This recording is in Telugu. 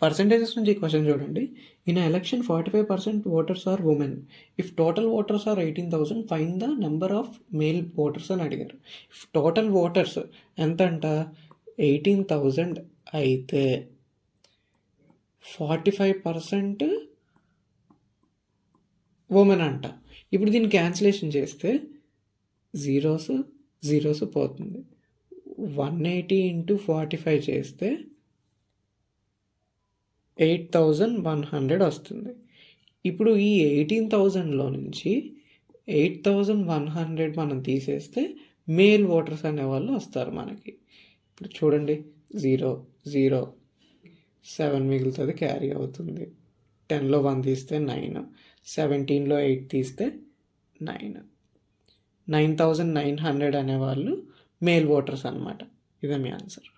పర్సంటేజెస్ నుంచి ఈ క్వశ్చన్ చూడండి. In election 45% voters are women. If total voters are 18,000 find the number of male voters అని అడిగారు. ఇఫ్ టోటల్ ఓటర్స్ ఎంత అంట 18,000 అయితే 45% ఉమెన్ అంట. ఇప్పుడు దీన్ని క్యాన్సిలేషన్ చేస్తే జీరోస్ జీరోస్ పోతుంది. 180 ఇంటూ 45 చేస్తే 8,100 వస్తుంది. ఇప్పుడు ఈ 18,000లో నుంచి 8,100 మనం తీసేస్తే మేల్ ఓటర్స్ అనేవాళ్ళు వస్తారు మనకి. ఇప్పుడు చూడండి 0 0 7 మిగులుతుంది, క్యారీ అవుతుంది. 10లో 1 తీస్తే 9, 17లో 8 తీస్తే 9. 9,900 అనేవాళ్ళు మేల్ ఓటర్స్ అనమాట. ఇదే మీ ఆన్సర్.